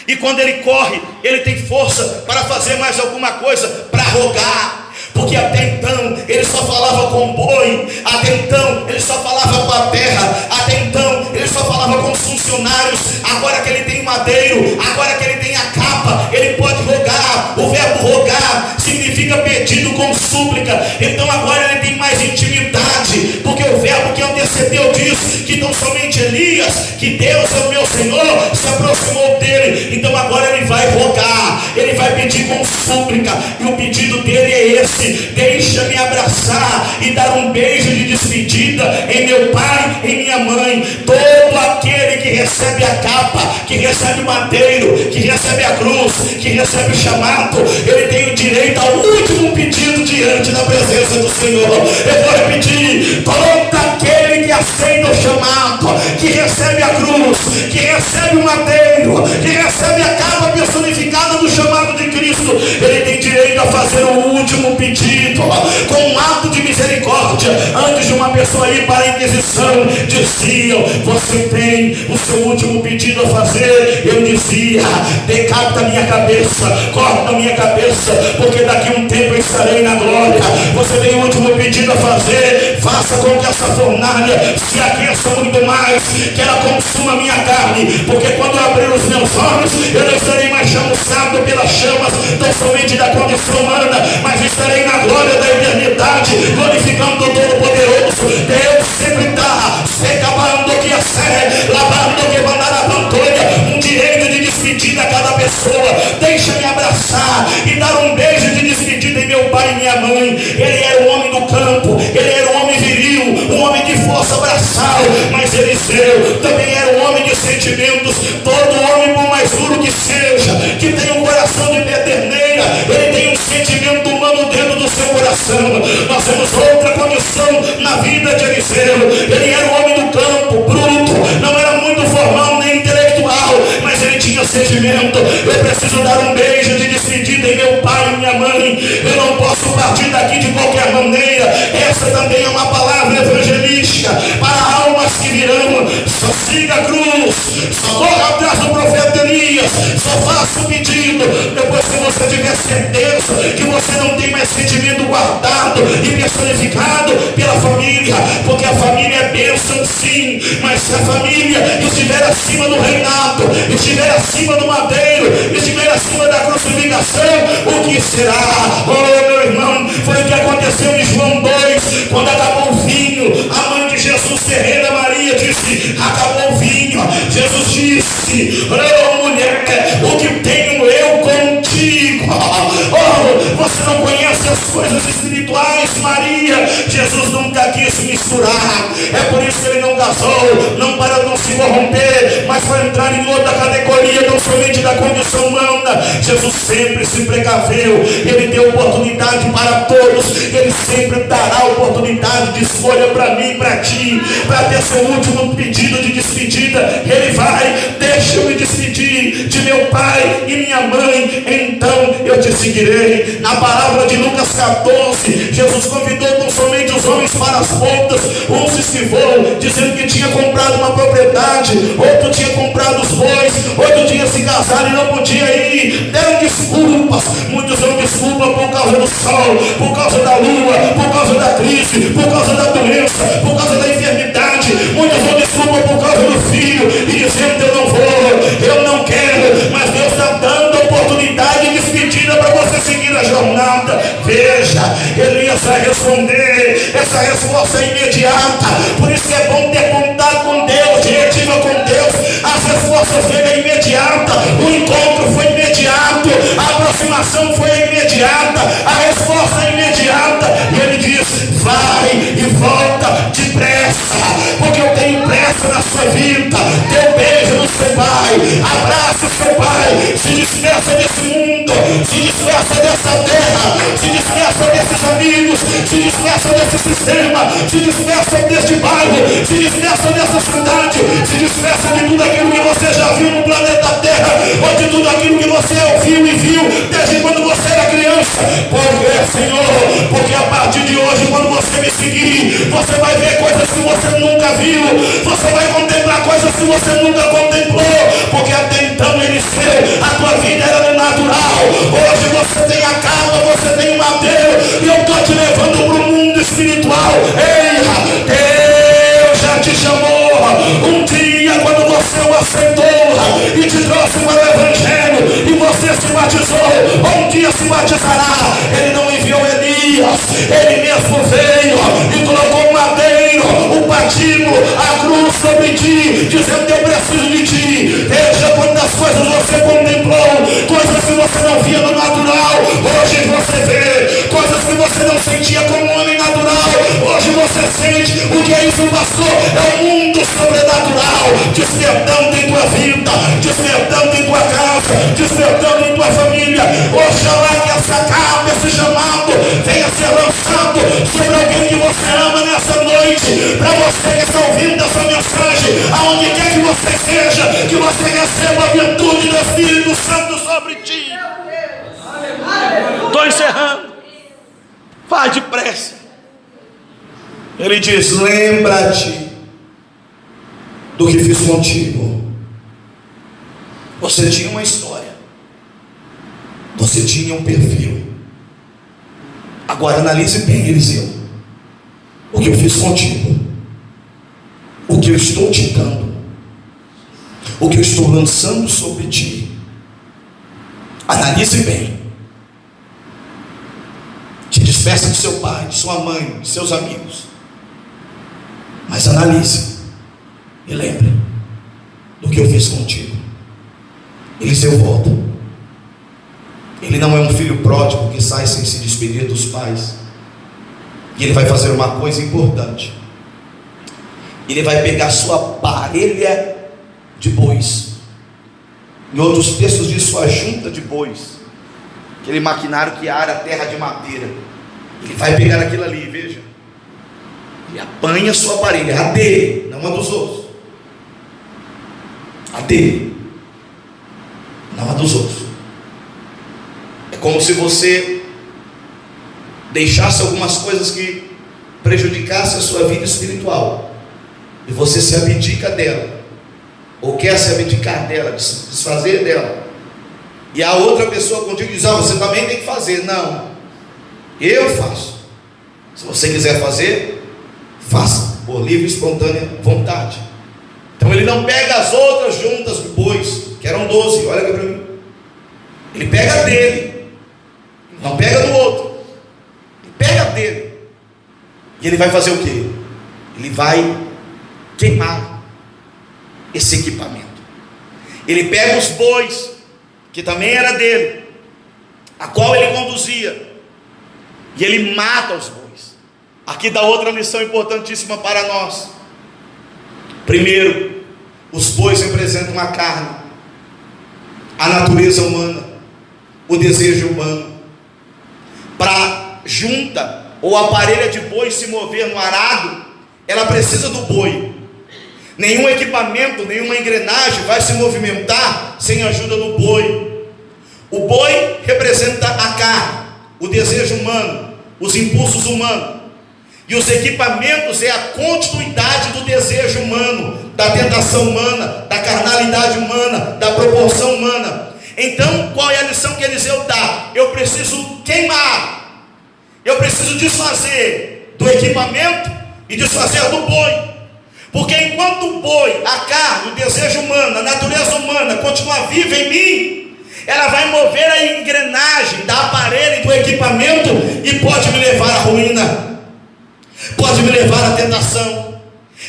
E quando ele corre, ele tem força para fazer mais alguma coisa, para rogar. Porque até então ele só falava com o boi, até então ele só falava com a terra, até então ele só falava com os funcionários. Agora que ele tem madeiro, agora que ele tem a capa, ele pode rogar. O verbo rogar significa pedido com súplica. Então agora ele tem mais intimidade, porque o verbo que antecedeu diz que não somente Elias, que Deus é o meu Senhor, se aproximou dele. Então agora ele vai rogar, ele vai pedir com súplica, e o pedido dele é esse: deixa-me abraçar e dar um beijo de despedida em meu pai, em minha mãe. Todo aquele que recebe a capa, que recebe o madeiro, que recebe a cruz, que recebe o chamado, ele tem o direito ao último pedido diante da presença do Senhor. Eu vou repetir: todo aquele que aceita o chamado, que recebe a cruz, que recebe o madeiro, que recebe a capa personificada do chamado de Cristo, ele tem direito a fazer o último pedido, com um ato de misericórdia. Antes de uma pessoa ir para a Inquisição, diziam: você tem o seu último pedido a fazer. Eu dizia: decapita minha cabeça, corta minha cabeça, porque daqui a um tempo eu estarei na glória. Você tem o último pedido a fazer: faça com que essa fornalha se aqueça muito mais, que ela consuma minha carne, porque quando eu abrir os meus olhos, eu não estarei mais chamuscado pelas chamas tão somente da condição humana, mas estarei na glória da eternidade, glorificando o Todo-Poderoso. Deus sempre dá, secabando que a sé, lavando que mandar a pantoia, um direito de despedida a cada pessoa. Deixa-me abraçar e dar um beijo de despedida em meu pai e minha mãe. Ele era um homem do campo, ele era um homem viril, um homem de força braçal, mas Eliseu também era um homem de sentimentos. Todo homem, por mais duro que seja, que tem um coração de pederneira, ele tem um sentimento humano dentro do seu coração. Nós temos outra condição na vida de Eliseu. Ele era um homem do campo, bruto, não era muito formal nem intelectual, mas ele tinha sentimento. Eu preciso dar um beijo de despedida em meu pai e minha mãe. Eu não posso partir daqui de qualquer maneira. Essa também é uma palavra evangelística para almas que virão. Só siga a cruz, só corra atrás do profeta Elias, só faça o pedido depois que você tiver certeza que você não tem mais sentimento guardado e personificado pela família, porque a família é bênção sim, mas se a família estiver acima do reinado, estiver acima do madeiro, estiver acima da crucificação, o que será? Oh, meu irmão, foi o que aconteceu em João 2, quando acabou o vinho. A mãe de Jesus, Terreira Maria, disse: acabou o vinho. Jesus disse: oh mulher, o que tenho eu contigo? Oh, você não conhece as coisas espirituais, Maria. Jesus nunca quis se misturar, é por isso que ele não casou, não para não se corromper, mas para entrar em outra categoria, não somente diante da condição humana, Jesus sempre se precaveu. Ele deu oportunidade para todos. Ele sempre dará oportunidade de escolha para mim e para ti, para ter seu último pedido de despedida. Ele vai: deixa eu me despedir de meu pai e minha mãe, então eu te seguirei. Na palavra de Lucas 14, Jesus convidou não somente os homens para as bodas. Um se esquivou, dizendo que tinha comprado uma propriedade, outro tinha comprado os bois, outro tinha se casado e não podia ir. Deram desculpas. Muitos dão desculpa por causa do sol, por causa da lua, por causa da crise, por causa da doença, por causa da enfermidade. Muitos dão desculpa por causa do filho e dizendo: eu não vou, eu não quero. Mas Deus está dando oportunidade de despedida para você seguir a jornada. Veja, Elias vai responder. Essa resposta é imediata. Por isso que é bom ter contato com Deus, diretiva com Deus. As respostas vêm imediata. O encontro foi imediato, a aproximação foi imediata, a resposta é imediata. E ele diz: vai e volta depressa, porque eu tenho pressa na sua vida. Dê um beijo no seu pai, abraça o seu pai, se despeça desse mundo, se despeça dessa terra, se despeça desses amigos, se despeça desse sistema, se despeça deste bairro, se despeça dessa cidade, se despeça de tudo aquilo que você já viu no planeta Terra, ou de tudo aquilo que você ouviu e viu desde quando você era criança. Porque, Senhor, porque a partir de hoje, quando você me seguir, você vai ver coisas que você nunca viu, você vai contemplar coisas que você nunca contemplou, porque até então, Eliseu, a tua vida era no natural. Hoje você tem a calma, você tem o Mateus, e eu estou te levando para o mundo espiritual. Ei, Deus já te chamou um dia quando você o aceitou e te trouxe para o Evangelho, e você se batizou, ou um dia se batizará. Ele não enviou Elias, ele mesmo veio e colocou o madeiro, o patíbulo, a cruz sobre ti, dizendo: eu preciso de ti. Veja quantas coisas você contemplou, coisas que você não via no natural, hoje você vê. Coisas que você não sentia como homem natural, hoje você sente. O que é isso, pastor? É um mundo sobrenatural, despertando em tua vida, despertando em tua casa, despertando em tua família. Oxalá que essa carta, esse chamado, venha ser lançado sobre alguém que você ama nessa noite. Para você que está ouvindo essa mensagem, aonde quer que você seja, que você receba a virtude do Espírito Santo sobre ti. Estou encerrando. Vai depressa. Ele diz: lembra-te do que fiz contigo. Você tinha uma história, você tinha um perfil. Agora analise bem, Eliseu, o que eu fiz contigo, o que eu estou te dando, o que eu estou lançando sobre ti. Analise bem. Te despeça de seu pai, de sua mãe, de seus amigos, mas analise e lembre do que eu fiz contigo. Eliseu volta. Ele não é um filho pródigo que sai sem se despedir dos pais. E ele vai fazer uma coisa importante. Ele vai pegar sua parelha de bois. Em outros textos diz sua junta de bois, aquele maquinário que ara a terra de madeira. Ele vai pegar aquilo ali, veja. Ele apanha sua parelha, a dele, não a dos outros. A dele, não a dos outros. É como se você deixasse algumas coisas que prejudicassem a sua vida espiritual, e você se abdica dela, ou quer se abdicar dela, desfazer dela, e a outra pessoa contigo diz: você também tem que fazer. Não, eu faço. Se você quiser fazer, faça, por livre e espontânea vontade. Então ele não pega as outras juntas de bois, que eram 12, olha aqui para mim. Ele pega dele, não pega do outro, ele pega dele. E ele vai fazer o quê? Ele vai queimar esse equipamento. Ele pega os bois, que também era dele, a qual ele conduzia, e ele mata os bois. Aqui dá outra lição importantíssima para nós. Primeiro, os bois representam a carne. a natureza humana, o desejo humano. Para junta ou a parelha de boi se mover no arado, ela precisa do boi. Nenhum equipamento, nenhuma engrenagem vai se movimentar sem a ajuda do boi. O boi representa a carne, o desejo humano, os impulsos humanos. E os equipamentos é a continuidade do desejo humano, da tentação humana, da carnalidade humana, da proporção humana. Então, qual é a lição que Eliseu dá? Eu preciso queimar, eu preciso desfazer do equipamento e desfazer do boi. Porque enquanto o boi, a carne, o desejo humano, a natureza humana continua viva em mim, ela vai mover a engrenagem da aparelho e do equipamento e pode me levar à ruína, pode me levar à tentação.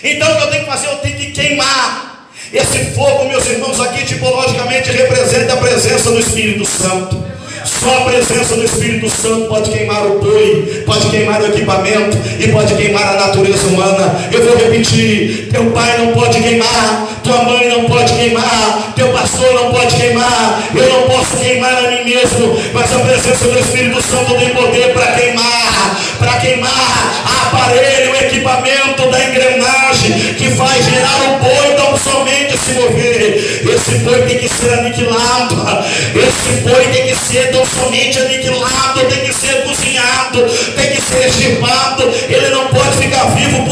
Então o que eu tenho que fazer? Eu tenho que queimar. Esse fogo, meus irmãos, aqui tipologicamente representa a presença do Espírito Santo. Só a presença do Espírito Santo pode queimar o boi, pode queimar o equipamento e pode queimar a natureza humana. Eu vou repetir: teu pai não pode queimar, tua mãe não pode queimar, teu pastor não pode queimar, eu não posso queimar a mim mesmo, mas a presença do Espírito Santo tem poder para queimar a aparelho, o equipamento da engrenagem que faz gerar o boi tão somente se mover. Esse boi tem que ser aniquilado, esse boi tem que ser tão somente aniquilado, tem que ser cozinhado, tem que ser extirpado. Ele não pode ficar vivo,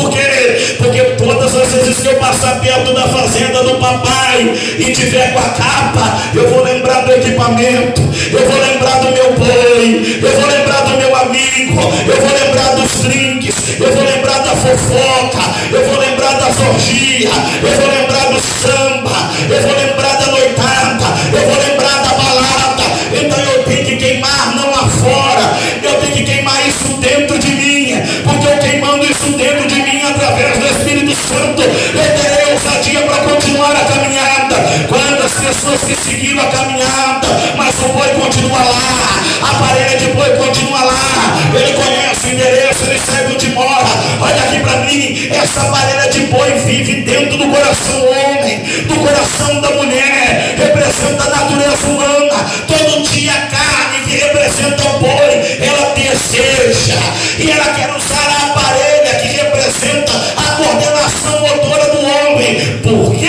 porque todas as vezes que eu passar perto da fazenda do papai e tiver com a capa, eu vou lembrar do equipamento, eu vou lembrar do meu boi, eu vou lembrar do meu amigo, eu vou lembrar dos drinks, eu vou lembrar da fofoca, eu vou lembrar das orgias, eu vou lembrar do samba, eu vou lembrar da noitada, eu vou lembrar da balada. Então eu tenho que queimar não lá fora, eu tenho que queimar isso dentro de mim, porque eu queimando isso dentro de mim através do Espírito Santo, eu terei ousadia para continuar a caminhada. Quantas pessoas que seguiram a caminhada, mas o boi continua lá, a parelha de boi continua lá, ele conhece o endereço, ele sabe onde mora. Olha aqui para mim, essa parelha de boi vive dentro do coração do homem, do coração da mulher, representa a natureza humana. Todo dia a carne que representa o boi, ela deseja, e ela quer usar a aparelha que representa a coordenação motora do homem, porque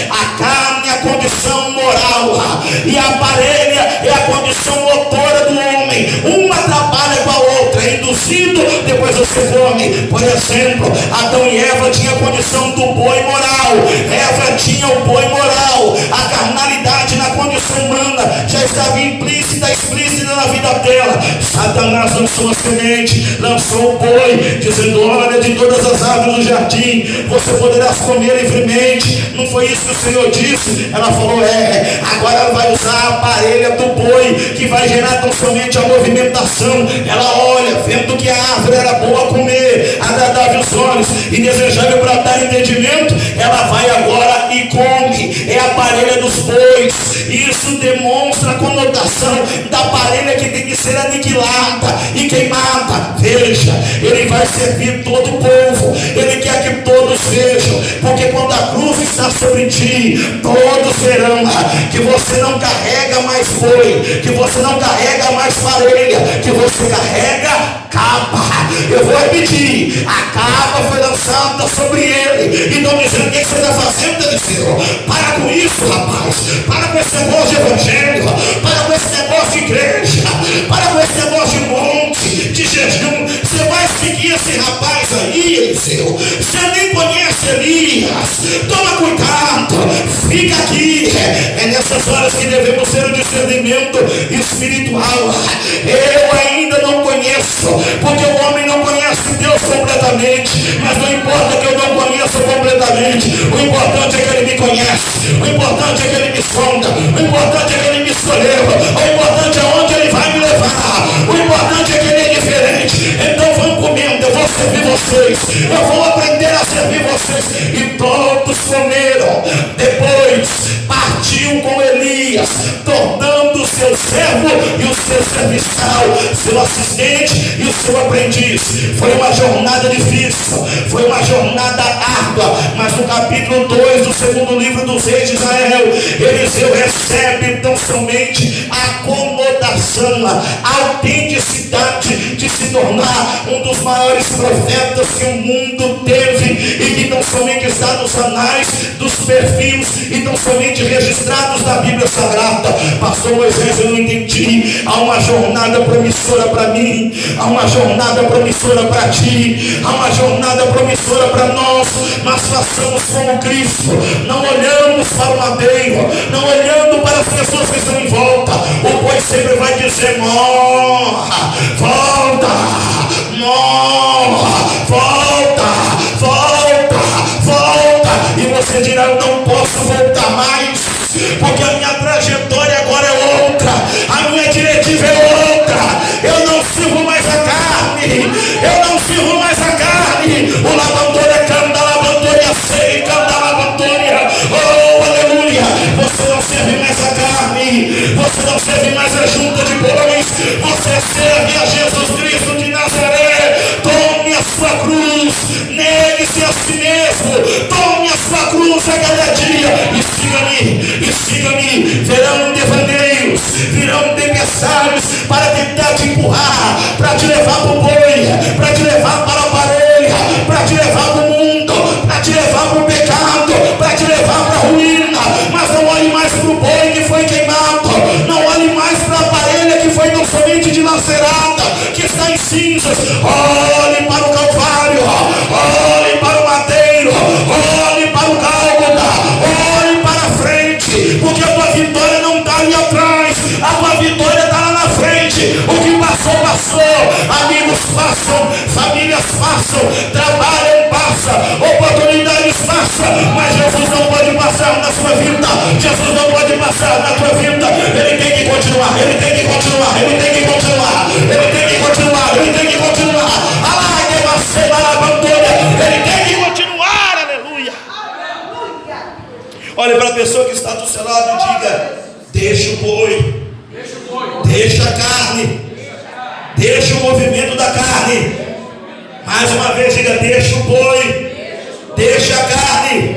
a carne é a condição moral e a aparelha é a condição motora do homem. Uma trabalha com a outra, é induzido, depois você come. Por exemplo, Adão e Eva tinham a condição do boi moral, Eva tinha o boi moral. A carnalidade na condição humana já estava implícita, explícita na vida dela. Satanás lançou a semente, lançou o boi, dizendo: olha, de todas as árvores do jardim você poderás comer livremente. Não foi isso que o Senhor disse? Ela falou: agora ela vai usar a parelha do boi, que vai gerar tão somente a movimentação. Ela olha, vendo que a árvore era boa a comer, agradável aos olhos e desejável para dar entendimento, ela vai agora e come. É a parelha dos bois. Isso demonstra a conotação da parelha que tem que ser aniquilada e queimada. Veja, ele vai servir todo o povo, ele quer que todos vejam, porque quando a cruz está sobre ti, todos verão que você não carrega mais boi, que você não carrega mais parelha, que você carrega capa. Eu vou repetir: a capa foi lançada sobre ele. Então dizendo: o que você está fazendo, Eliseu? Para com isso, rapaz, para com esse negócio de evangelho, para com esse negócio de igreja, para com esse negócio de monte, de jejum. Você vai seguir esse rapaz aí, Eliseu? Você nem conhece Elias. Toma cuidado, fica aqui. É nessas horas que devemos ter o discernimento espiritual. Eu ainda não conheço, porque o homem não conhece Deus completamente, mas não importa que eu não conheça completamente, o importante é que ele me conhece, o importante é que ele me sonda, o importante é que ele me escolheu, o importante é onde ele vai me levar, o importante é que ele é diferente. Então vamos comendo, eu vou servir vocês, eu vou aprender a servir vocês. E todos comeram. Depois partiu com Elias, tornando o seu servo e o seu serviçal, seu assistente e o seu aprendiz. Foi uma jornada difícil, foi uma jornada árdua, mas no capítulo 2 do segundo livro dos reis de Israel, Eliseu recebe tão somente a acomodação, a autenticidade de se tornar um dos maiores profetas que o mundo teve, e que não somente está nos anais dos perfis e não somente registrados na Bíblia Sagrada. Pastor Moisés, eu não entendi. Há uma jornada promissora para mim, há uma jornada promissora para ti, há uma jornada promissora para nós, mas façamos como Cristo. Não olhamos para o madeiro, não olhando para as pessoas que estão em volta. O boi sempre vai dizer: morra, volta, morra, volta, volta, volta. E você dirá: eu não posso voltar mais, porque a minha trajetória agora é outra, a minha diretiva é outra. Eu não sirvo mais a carne, eu não sirvo mais a carne. O lavandor canta, lavandor sei, canta, lavandor. Oh, aleluia. Você não serve mais a carne, você não serve mais a junta de bois, você serve a Jesus Cristo de Nazaré. Tome a sua cruz, negue-se a si mesmo, tome a sua cruz a cada dia e siga-me, e siga-me. Verão devaneios, virão tempestades para tentar te empurrar, para te levar para o boi, para te levar para a parelha, para te levar para o mundo, para te levar para o pecado, para te levar para a ruína. Mas não olhe mais para o boi que foi queimado, não olhe mais para a parelha que foi não somente dilacerada, que está em cinzas. Olhe para o Calvário, olhe para o madeiro, olhe para o Gálgota, olhe para a frente, porque a tua vitória não está ali atrás, a tua vitória está lá na frente. O que passou, passou. Amigos passam, famílias passam, trabalham, passa, oportunidades passam, mas Jesus não pode passar na sua vida, Jesus não pode passar na tua vida. Ele tem que continuar, ele tem que continuar, ele tem que continuar, ele tem que continuar, ele tem que continuar. Ele tem que continuar, aleluia. Olhe para a pessoa que está do seu lado e diga: deixa o boi, deixa a carne, deixa o movimento da carne. Mais uma vez, diga: deixa o boi, deixa a carne,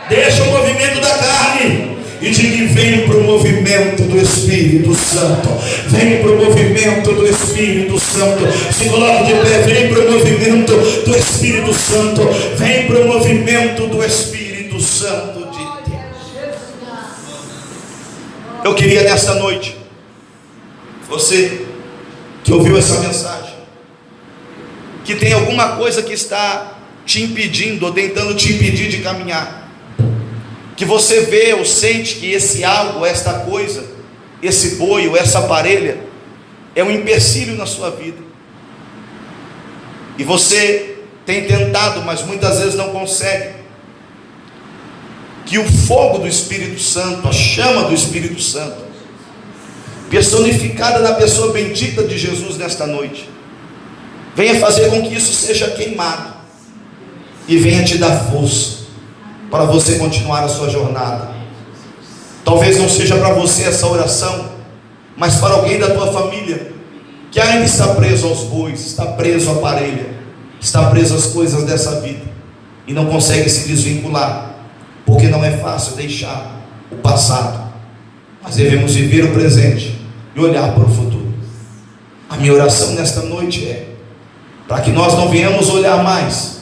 deixa o movimento da carne. E diga: vem para o movimento do Espírito Santo, vem para o movimento do Espírito Santo. Se coloque de pé: vem para o movimento do Espírito Santo, vem para o movimento do Espírito Santo de Deus. Eu queria nesta noite, você que ouviu essa mensagem, que tem alguma coisa que está te impedindo ou tentando te impedir de caminhar, que você vê ou sente que esse algo, esta coisa, esse boi ou essa parelha é um empecilho na sua vida, e você tem tentado, mas muitas vezes não consegue, que o fogo do Espírito Santo, a chama do Espírito Santo, personificada na pessoa bendita de Jesus nesta noite, venha fazer com que isso seja queimado e venha te dar força para você continuar a sua jornada. Talvez não seja para você essa oração, mas para alguém da tua família que ainda está preso aos bois, está preso à parelha, está preso às coisas dessa vida e não consegue se desvincular, porque não é fácil deixar o passado, mas devemos viver o presente e olhar para o futuro. A minha oração nesta noite é para que nós não venhamos olhar mais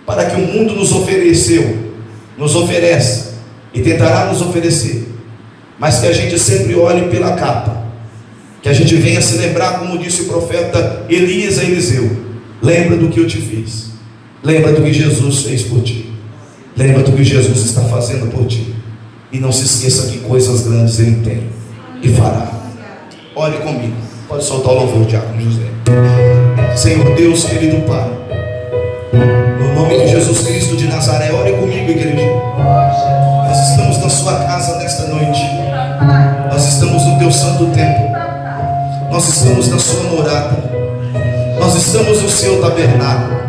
para que o mundo nos ofereceu, nos oferece e tentará nos oferecer, mas que a gente sempre olhe pela capa, que a gente venha se lembrar, como disse o profeta Elias a Eliseu: lembra do que eu te fiz, lembra do que Jesus fez por ti, lembra do que Jesus está fazendo por ti, e não se esqueça que coisas grandes Ele tem e fará. Ore comigo, pode soltar o louvor, Diácono José. Senhor Deus, querido Pai, no nome de Jesus Cristo de Nazaré, ore comigo, igreja. Nós estamos na sua casa nesta noite, nós estamos no teu santo templo, nós estamos na sua morada, nós estamos no seu tabernáculo.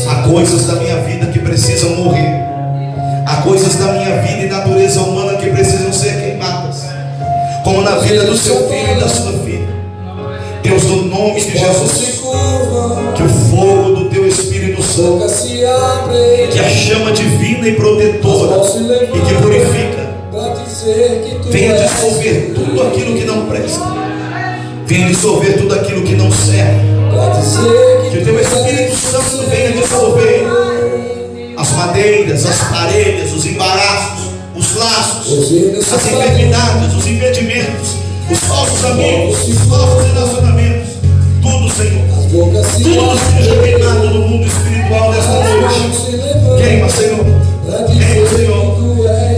Há coisas da minha vida que precisam morrer, há coisas da minha vida e natureza humana que precisam ser queimadas, como na vida do seu filho e da sua filha. Deus, no nome de Jesus, que o fogo do teu Espírito Santo, que a chama divina e protetora e que purifica, Venha dissolver tudo aquilo que não presta. Venha dissolver tudo aquilo que não serve. Que o teu Espírito Santo venha dissolver as madeiras, as parelhas, os embaraços, os laços, as enfermidades, os impedimentos, os falsos amigos, os falsos relacionamentos. Tudo, Senhor. Tudo seja queimado no mundo espiritual desta noite. Queima, Senhor. Queima, Senhor.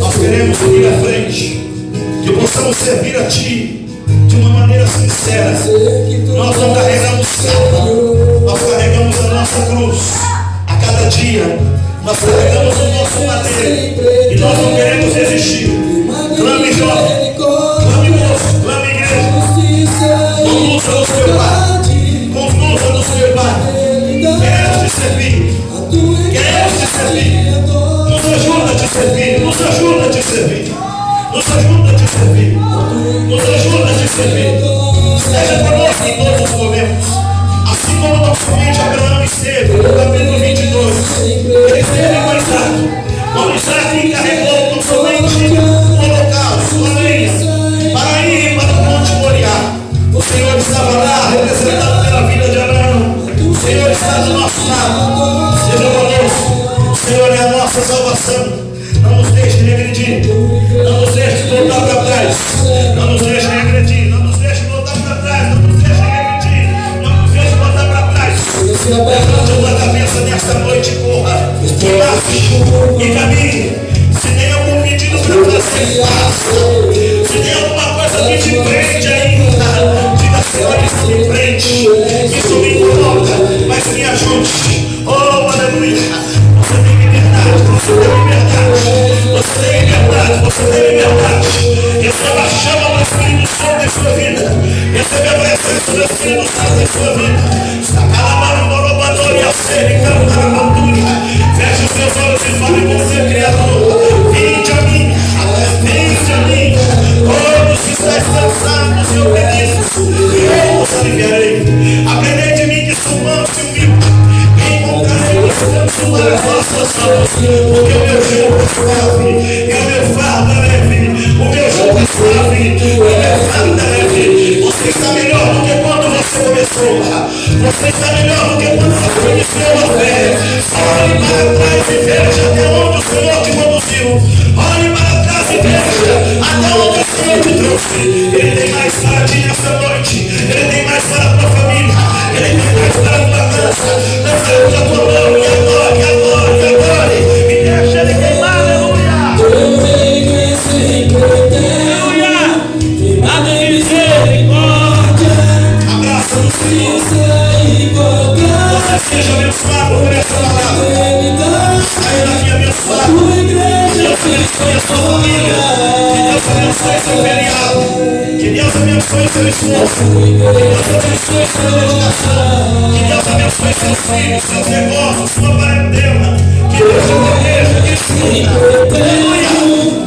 Nós queremos ir à frente. Que possamos servir a Ti de uma maneira sincera. Nós não carregamos capa, nós carregamos a nossa cruz a cada dia. Nós carregamos o nosso madeiro e nós não queremos resistir. Clame, jovem, clame, moço, clame, igreja. Conduza no seu lar, conduza no seu lar. Queremos te servir, queremos te servir. Nos ajuda a te servir, nos ajuda a te servir. Nos ajuda a te servir. Nos ajuda a te servir. Esteja conosco em todos os momentos. Assim como nosso mente Abraão esteve no capítulo 22. Ele esteve com Isaac. Quando Isaac encarregou não somente o holocausto, a lenha, para ir para o Monte Moriá. O Senhor estava lá, representado pela vida de Abraão. O Senhor está do nosso lado. Seja conosco. O Senhor é a nossa salvação. Não nos deixe regredir. Não nos deixe voltar para trás. Não nos deixe regredir. Não nos deixe voltar para trás. Não nos deixe regredir. Não nos deixe voltar para trás. Levante a tua cabeça nesta noite e corra. E marche. E caminhe. Se tem algum pedido para fazer, faça. Se tem alguma coisa que te prende ainda, diga, Senhor, isso me prende. Isso me incomoda. Mas me ajude. Oh, aleluia. Você tem liberdade. Você tem liberdade. Você tem liberdade, você tem liberdade. Receba a chama do Espírito Santo em sua vida. Receba a presença do Espírito Santo em sua vida. Está calabando, morobador e a série, cantar a altura. Feche os seus olhos e fale com o seu Criador. Vinde a mim, vinde a mim. Todos que estáis cansados e oprimidos, eu vos aliviarei. Aprendei de mim que sou manso e humilde. Encontrarei descanso para as vossas almas. Porque o meu jugo é suave, e o meu fardo é leve. O meu jugo é suave, e o meu fardo é leve. Você está melhor do que quando você começou. Você está melhor do que quando você iniciou a fé. Olhe para trás e veja até onde o Senhor te conduziu. Olhe para trás e veja até onde o Senhor te trouxe. Ele tem mais para ti nessa noite. Ele tem mais para a tua família. Ele tem mais para a tua casa. Levante a tua mão e adore, adore, adore. E deixa ele queimar, aleluia. Aleluia. Nada de misericórdia. Abraça no Senhor. Você seja abençoado por essa palavra. Saia daqui abençoado. Deus abençoe a sua família. Que Deus abençoe seu feriado. Que Deus abençoe seu esforço. Que Deus abençoe sua dedicação. Que Deus abençoe seus filhos, seus negócios, sua parentela. Que Deus te proteja, que te cuida. Aleluia.